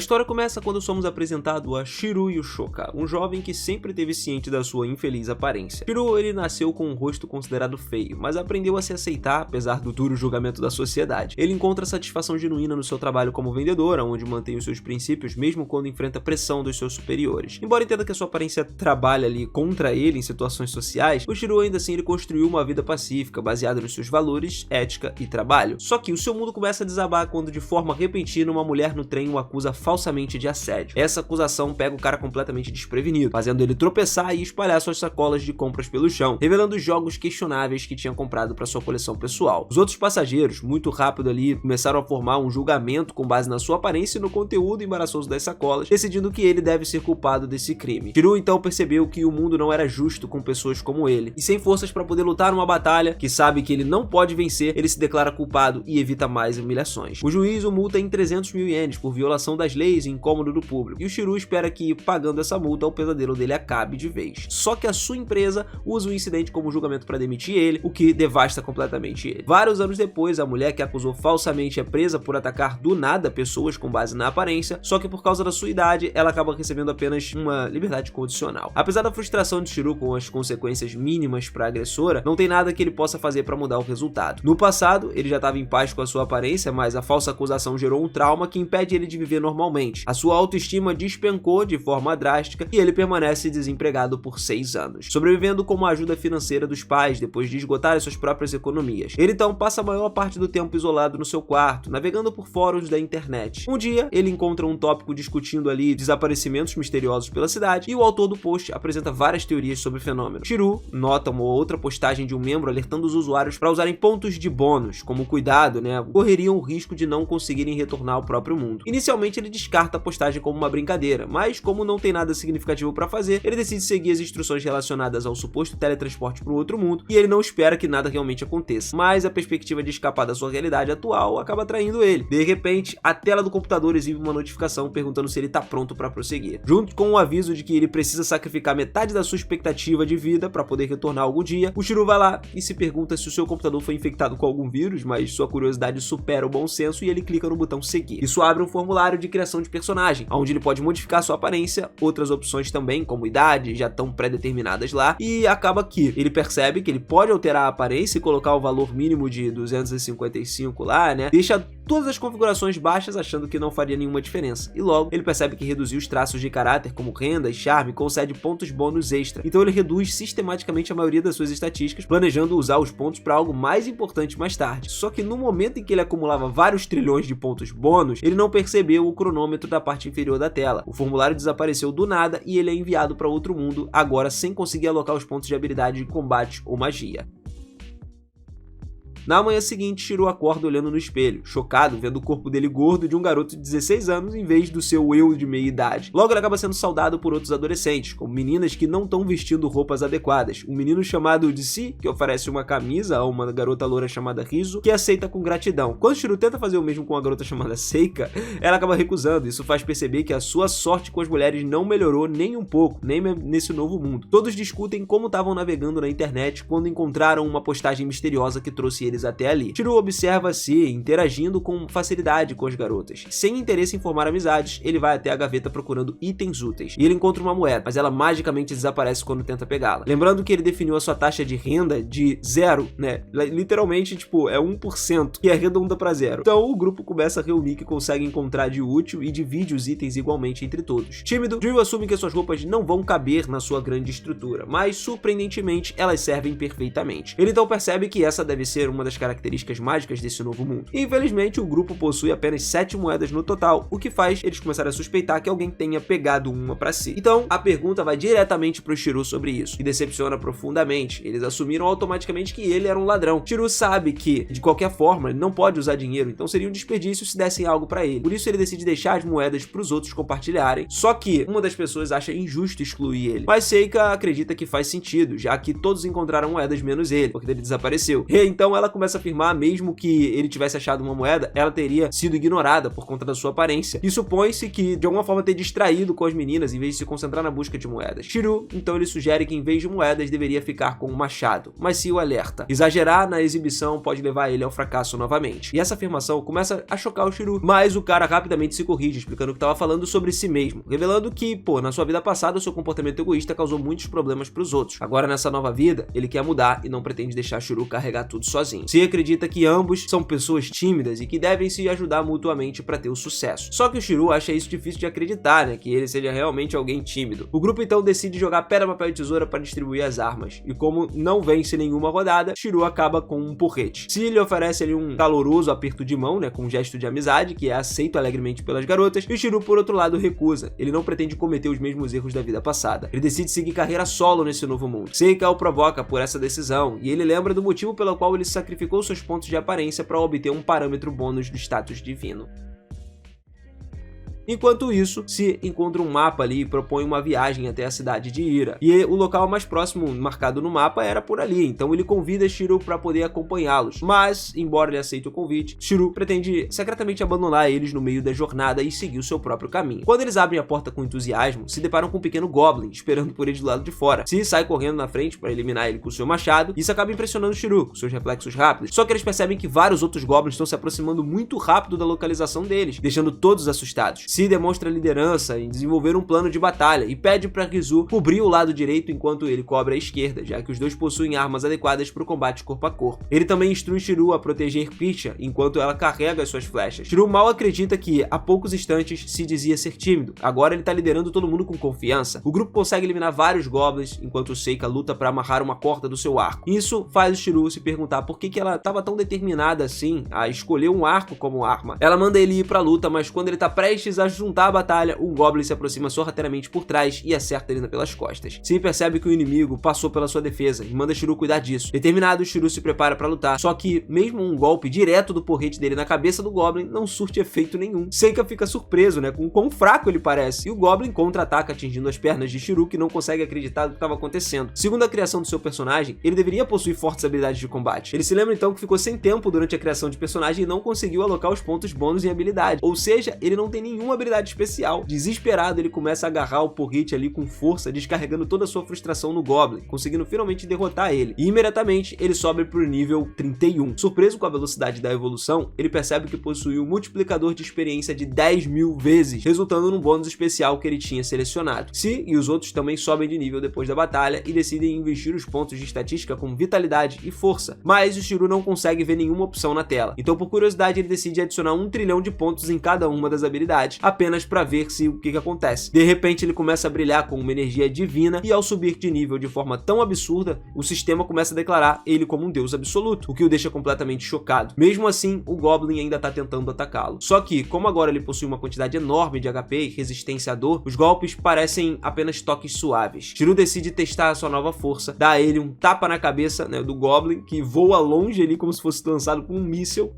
história começa quando somos apresentados a Shiro Yushoka, um jovem que sempre teve ciente da sua infeliz aparência. Shiro, ele nasceu com um rosto considerado feio, mas aprendeu a se aceitar apesar do duro julgamento da sociedade. Ele encontra satisfação genuína no seu trabalho como vendedor, onde mantém os seus princípios mesmo quando enfrenta pressão dos seus superiores. Embora entenda que a sua aparência trabalha ali contra ele em situações sociais, o Shiro ainda assim ele construiu uma vida pacífica, baseada nos seus valores, ética e trabalho. Só que o seu mundo começa a desabar quando de forma repentina uma mulher no trem o acusa falsamente de assédio. Essa acusação pega o cara completamente desprevenido, fazendo ele tropeçar e espalhar suas sacolas de compras pelo chão, revelando jogos questionáveis que tinha comprado para sua coleção pessoal. Os outros passageiros, muito rápido ali, começaram a formar um julgamento com base na sua aparência e no conteúdo embaraçoso das sacolas, decidindo que ele deve ser culpado desse crime. Shiro então percebeu que o mundo não era justo com pessoas como ele, e sem forças para poder lutar numa batalha que sabe que ele não pode vencer, ele se declara culpado e evita mais humilhações. O juiz o multa em 300 mil ienes por violação das leis e incômodo do público, e o Shiro espera que, pagando essa multa, o pesadelo dele acabe de vez. Só que a sua empresa usa o incidente como julgamento para demitir ele, o que devasta completamente ele. Vários anos depois, a mulher que acusou falsamente é presa por atacar do nada pessoas com base na aparência, só que por causa da sua idade, ela acaba recebendo apenas uma liberdade condicional. Apesar da frustração de Shiro com as consequências mínimas para a agressora, não tem nada que ele possa fazer para mudar o resultado. No passado, ele já estava em paz com a sua aparência, mas a falsa acusação gerou um trauma que impede ele de viver normalmente. A sua autoestima despencou de forma drástica e ele permanece desempregado por 6 anos, sobrevivendo com a ajuda financeira dos pais depois de esgotar as suas próprias economias. Ele então passa a maior parte do tempo isolado no seu quarto, navegando por fóruns da internet. Um dia, ele encontra um tópico discutindo ali desaparecimentos misteriosos pela cidade e o autor do post apresenta várias teorias sobre o fenômeno. Shiro nota uma outra postagem de um membro alertando os usuários para usarem pontos de bônus, como cuidado, correriam o risco de não conseguirem retornar ao próprio mundo. Inicialmente ele descarta a postagem como uma brincadeira, mas como não tem nada significativo para fazer, ele decide seguir as instruções relacionadas ao suposto teletransporte para o outro mundo e ele não espera que nada realmente aconteça, mas a perspectiva de escapar da sua realidade atual acaba atraindo ele. De repente, a tela do computador exibe uma notificação perguntando se ele está pronto para prosseguir, junto com o aviso de que ele precisa sacrificar metade da sua expectativa de vida para poder retornar algum dia. O Shiro vai lá e se pergunta se o seu computador foi infectado com algum vírus, mas sua curiosidade supera o bom senso e ele clica no botão seguir. Isso abre um formulário de criação de personagem, onde ele pode modificar sua aparência, outras opções também, como idade, já estão pré-determinadas lá, e acaba que ele percebe que ele pode alterar a aparência e colocar o valor mínimo de 255 lá, deixa todas as configurações baixas achando que não faria nenhuma diferença, e logo ele percebe que reduzir os traços de caráter como renda e charme concede pontos bônus extra, então ele reduz sistematicamente a maioria das suas estatísticas, planejando usar os pontos para algo mais importante mais tarde. Só que no momento em que ele acumulava vários trilhões de pontos bônus, ele não percebeu o cronômetro da parte inferior da tela. O formulário desapareceu do nada e ele é enviado para outro mundo, agora sem conseguir alocar os pontos de habilidade de combate ou magia. Na manhã seguinte, Shiro acorda olhando no espelho, chocado vendo o corpo dele gordo de um garoto de 16 anos em vez do seu eu de meia idade. Logo ele acaba sendo saudado por outros adolescentes, como meninas que não estão vestindo roupas adequadas. Um menino chamado Disi, que oferece uma camisa a uma garota loura chamada Rizu, que aceita com gratidão. Quando Shiro tenta fazer o mesmo com a garota chamada Seika, ela acaba recusando. Isso faz perceber que a sua sorte com as mulheres não melhorou nem um pouco, nem nesse novo mundo. Todos discutem como estavam navegando na internet quando encontraram uma postagem misteriosa que trouxe eles até ali. Shiro observa-se interagindo com facilidade com as garotas. Sem interesse em formar amizades, ele vai até a gaveta procurando itens úteis. E ele encontra uma moeda, mas ela magicamente desaparece quando tenta pegá-la. Lembrando que ele definiu a sua taxa de renda de 0, Literalmente, é 1%, que arredonda para 0. Então o grupo começa a reunir o que consegue encontrar de útil e divide os itens igualmente entre todos. Tímido, Ryu assume que suas roupas não vão caber na sua grande estrutura, mas surpreendentemente elas servem perfeitamente. Ele então percebe que essa deve ser uma das características mágicas desse novo mundo. Infelizmente, o grupo possui apenas 7 moedas no total, o que faz eles começarem a suspeitar que alguém tenha pegado uma para si. Então, a pergunta vai diretamente pro Shiro sobre isso, e decepciona profundamente. Eles assumiram automaticamente que ele era um ladrão. Shiro sabe que, de qualquer forma, ele não pode usar dinheiro, então seria um desperdício se dessem algo para ele. Por isso ele decide deixar as moedas pros outros compartilharem, só que uma das pessoas acha injusto excluir ele. Mas Seika acredita que faz sentido, já que todos encontraram moedas menos ele, porque ele desapareceu. E então ela começa a afirmar mesmo que ele tivesse achado uma moeda, ela teria sido ignorada por conta da sua aparência. E supõe-se que de alguma forma ter distraído com as meninas em vez de se concentrar na busca de moedas. Shiryu, então, ele sugere que em vez de moedas deveria ficar com um machado, mas se o alerta. Exagerar na exibição pode levar ele ao fracasso novamente. E essa afirmação começa a chocar o Shiryu, mas o cara rapidamente se corrige, explicando que estava falando sobre si mesmo, revelando que, na sua vida passada, o seu comportamento egoísta causou muitos problemas para os outros. Agora, nessa nova vida, ele quer mudar e não pretende deixar Shiryu carregar tudo sozinho. Se acredita que ambos são pessoas tímidas e que devem se ajudar mutuamente para ter o sucesso. Só que o Shiryu acha isso difícil de acreditar, né, que ele seja realmente alguém tímido. O grupo então decide jogar pedra, papel e tesoura para distribuir as armas, e como não vence nenhuma rodada, Shiryu acaba com um porrete. Se ele oferece ali um caloroso aperto de mão, né, com um gesto de amizade, que é aceito alegremente pelas garotas, e o Shiryu, por outro lado, recusa. Ele não pretende cometer os mesmos erros da vida passada. Ele decide seguir carreira solo nesse novo mundo. Seika o provoca por essa decisão, e ele lembra do motivo pelo qual ele sacrificou seus pontos de aparência para obter um parâmetro bônus do status divino. Enquanto isso, se encontra um mapa ali e propõe uma viagem até a cidade de Ira. E o local mais próximo marcado no mapa era por ali, então ele convida Shiryu para poder acompanhá-los. Mas, embora ele aceite o convite, Shiryu pretende secretamente abandonar eles no meio da jornada e seguir o seu próprio caminho. Quando eles abrem a porta com entusiasmo, se deparam com um pequeno Goblin esperando por eles do lado de fora. Se sai correndo na frente para eliminar ele com o seu machado, isso acaba impressionando Shiryu com seus reflexos rápidos. Só que eles percebem que vários outros Goblins estão se aproximando muito rápido da localização deles, deixando todos assustados. Se demonstra liderança em desenvolver um plano de batalha e pede para Kizu cobrir o lado direito enquanto ele cobre a esquerda, já que os dois possuem armas adequadas para o combate corpo a corpo. Ele também instrui Shiryu a proteger Picha enquanto ela carrega as suas flechas. Shiryu mal acredita que, há poucos instantes, se dizia ser tímido. Agora ele tá liderando todo mundo com confiança. O grupo consegue eliminar vários Goblins enquanto Seika luta para amarrar uma corda do seu arco. Isso faz o Shiryu se perguntar por que ela estava tão determinada assim a escolher um arco como arma. Ela manda ele ir pra luta, mas quando ele tá prestes a juntar a batalha, um Goblin se aproxima sorrateiramente por trás e acerta ele pelas costas. Sim percebe que o inimigo passou pela sua defesa e manda Shiryu cuidar disso. Determinado, Shiryu se prepara para lutar, só que mesmo um golpe direto do porrete dele na cabeça do Goblin não surte efeito nenhum. Seika fica surpreso, né, com quão fraco ele parece, e o Goblin contra-ataca atingindo as pernas de Shiryu, que não consegue acreditar do que estava acontecendo. Segundo a criação do seu personagem, ele deveria possuir fortes habilidades de combate. Ele se lembra então que ficou sem tempo durante a criação de personagem e não conseguiu alocar os pontos bônus em habilidade, ou seja, ele não tem nenhuma habilidade especial. Desesperado, ele começa a agarrar o porrete ali com força, descarregando toda a sua frustração no Goblin, conseguindo finalmente derrotar ele. E imediatamente ele sobe pro nível 31. Surpreso com a velocidade da evolução, ele percebe que possui um multiplicador de experiência de 10.000 vezes, resultando num bônus especial que ele tinha selecionado. Si e os outros também sobem de nível depois da batalha e decidem investir os pontos de estatística com vitalidade e força, mas o Shiryu não consegue ver nenhuma opção na tela. Então, por curiosidade, ele decide adicionar 1 trilhão de pontos em cada uma das habilidades, apenas para ver o que acontece. De repente, ele começa a brilhar com uma energia divina e, ao subir de nível de forma tão absurda, o sistema começa a declarar ele como um deus absoluto, o que o deixa completamente chocado. Mesmo assim, o Goblin ainda está tentando atacá-lo. Só que, como agora ele possui uma quantidade enorme de HP e resistência à dor, os golpes parecem apenas toques suaves. Shiryu decide testar a sua nova força, dá a ele um tapa na cabeça, né, do Goblin, que voa longe ali como se fosse lançado com um míssil.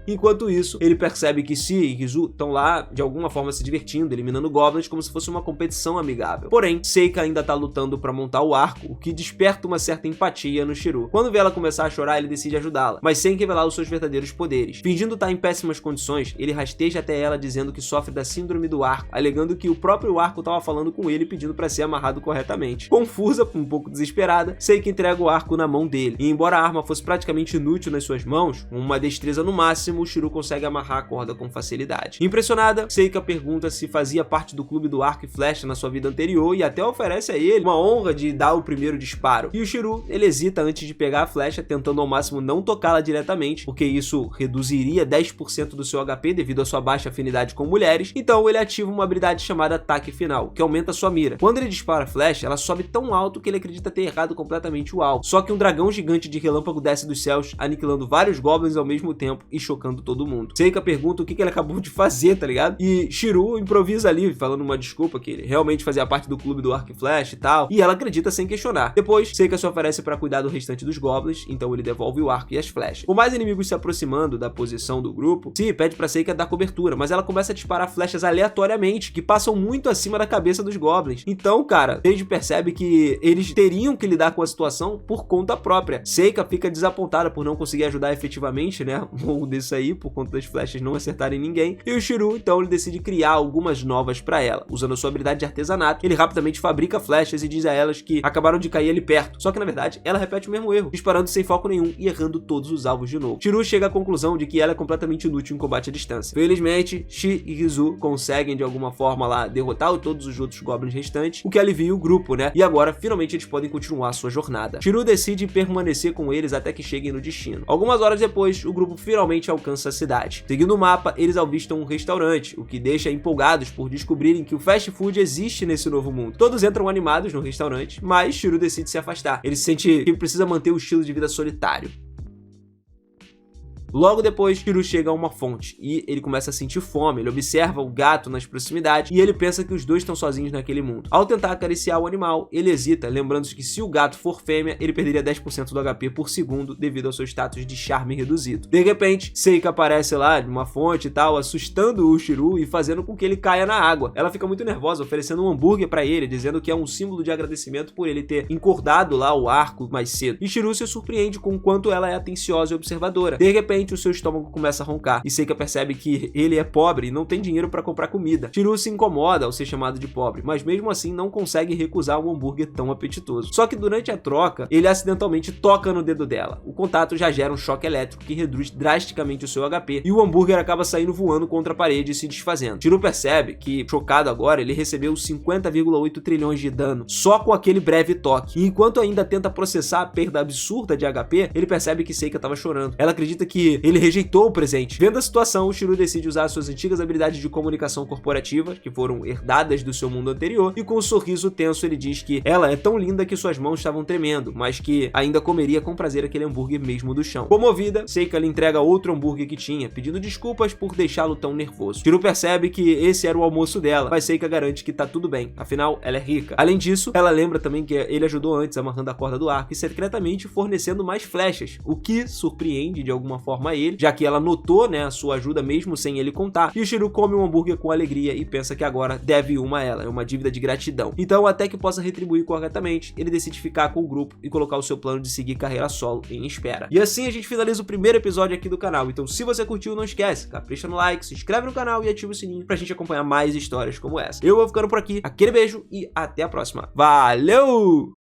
Enquanto isso, ele percebe que Si e Kizu estão lá, de alguma forma, se divertindo, eliminando goblins como se fosse uma competição amigável. Porém, Seika ainda tá lutando para montar o arco, o que desperta uma certa empatia no Shiryu. Quando vê ela começar a chorar, ele decide ajudá-la, mas sem revelar os seus verdadeiros poderes. Fingindo estar em péssimas condições, ele rasteja até ela dizendo que sofre da síndrome do arco, alegando que o próprio arco estava falando com ele pedindo para ser amarrado corretamente. Confusa, um pouco desesperada, Seika entrega o arco na mão dele, e embora a arma fosse praticamente inútil nas suas mãos, com uma destreza no máximo, o Shiryu consegue amarrar a corda com facilidade. Impressionada, Seika pergunta se fazia parte do clube do arco e flecha na sua vida anterior e até oferece a ele uma honra de dar o primeiro disparo. E o Shiryu, ele hesita antes de pegar a flecha, tentando ao máximo não tocá-la diretamente, porque isso reduziria 10% do seu HP devido à sua baixa afinidade com mulheres. Então ele ativa uma habilidade chamada Ataque Final, que aumenta sua mira. Quando ele dispara a flecha, ela sobe tão alto que ele acredita ter errado completamente o alvo. Só que um dragão gigante de relâmpago desce dos céus, aniquilando vários goblins ao mesmo tempo e chocando socando todo mundo. Seika pergunta o que ele acabou de fazer, tá ligado? E Shiryu improvisa ali, falando uma desculpa que ele realmente fazia parte do clube do Arco e Flecha e tal, e ela acredita sem questionar. Depois, Seika se oferece para cuidar do restante dos Goblins, então ele devolve o arco e as flechas. Com mais inimigos se aproximando da posição do grupo, Si pede pra Seika dar cobertura, mas ela começa a disparar flechas aleatoriamente, que passam muito acima da cabeça dos Goblins. Então, cara, Teiji percebe que eles teriam que lidar com a situação por conta própria. Seika fica desapontada por não conseguir ajudar efetivamente, né, ou desse aí, por conta das flechas não acertarem ninguém. E o Shiryu, então, ele decide criar algumas novas pra ela. Usando a sua habilidade de artesanato, ele rapidamente fabrica flechas e diz a elas que acabaram de cair ali perto. Só que, na verdade, ela repete o mesmo erro, disparando sem foco nenhum e errando todos os alvos de novo. Shiryu chega à conclusão de que ela é completamente inútil em combate à distância. Felizmente, Shi e Rizu conseguem de alguma forma lá derrotar todos os outros Goblins restantes, o que alivia o grupo, né? E agora, finalmente, eles podem continuar a sua jornada. Shiryu decide permanecer com eles até que cheguem no destino. Algumas horas depois, o grupo finalmente alcança a cidade. Seguindo o mapa, eles avistam um restaurante, o que deixa empolgados por descobrirem que o fast food existe nesse novo mundo. Todos entram animados no restaurante, mas Shiryu decide se afastar. Ele se sente que precisa manter o estilo de vida solitário. Logo depois, Shiryu chega a uma fonte e ele começa a sentir fome. Ele observa o gato nas proximidades e ele pensa que os dois estão sozinhos naquele mundo. Ao tentar acariciar o animal, ele hesita, lembrando-se que se o gato for fêmea, ele perderia 10% do HP por segundo devido ao seu status de charme reduzido. De repente, Seika aparece lá de uma fonte e tal, assustando o Shiryu e fazendo com que ele caia na água. Ela fica muito nervosa, oferecendo um hambúrguer pra ele, dizendo que é um símbolo de agradecimento por ele ter encordado lá o arco mais cedo. E Shiryu se surpreende com o quanto ela é atenciosa e observadora. De repente, o seu estômago começa a roncar e Seika percebe que ele é pobre e não tem dinheiro para comprar comida. Shiryu se incomoda ao ser chamado de pobre, mas mesmo assim não consegue recusar um hambúrguer tão apetitoso. Só que durante a troca, ele acidentalmente toca no dedo dela. O contato já gera um choque elétrico que reduz drasticamente o seu HP e o hambúrguer acaba saindo voando contra a parede e se desfazendo. Shiryu percebe que, chocado agora, ele recebeu 50,8 trilhões de dano só com aquele breve toque. E enquanto ainda tenta processar a perda absurda de HP, ele percebe que Seika estava chorando. Ela acredita que ele rejeitou o presente. Vendo a situação, o Shiryu decide usar suas antigas habilidades de comunicação corporativa, que foram herdadas do seu mundo anterior, e com um sorriso tenso ele diz que ela é tão linda que suas mãos estavam tremendo, mas que ainda comeria com prazer aquele hambúrguer mesmo do chão. Comovida, Seika lhe entrega outro hambúrguer que tinha, pedindo desculpas por deixá-lo tão nervoso. Shiryu percebe que esse era o almoço dela, mas Seika garante que tá tudo bem, afinal ela é rica. Além disso, ela lembra também que ele ajudou antes amarrando a corda do arco e secretamente fornecendo mais flechas, o que surpreende de alguma forma ele, já que ela notou, né, a sua ajuda mesmo sem ele contar. E o Shiryu come um hambúrguer com alegria e pensa que agora deve uma a ela, é uma dívida de gratidão. Então, até que possa retribuir corretamente, ele decide ficar com o grupo e colocar o seu plano de seguir carreira solo em espera. E assim a gente finaliza o primeiro episódio aqui do canal. Então, se você curtiu, não esquece, capricha no like, se inscreve no canal e ativa o sininho pra gente acompanhar mais histórias como essa. Eu vou ficando por aqui, aquele beijo e até a próxima. Valeu!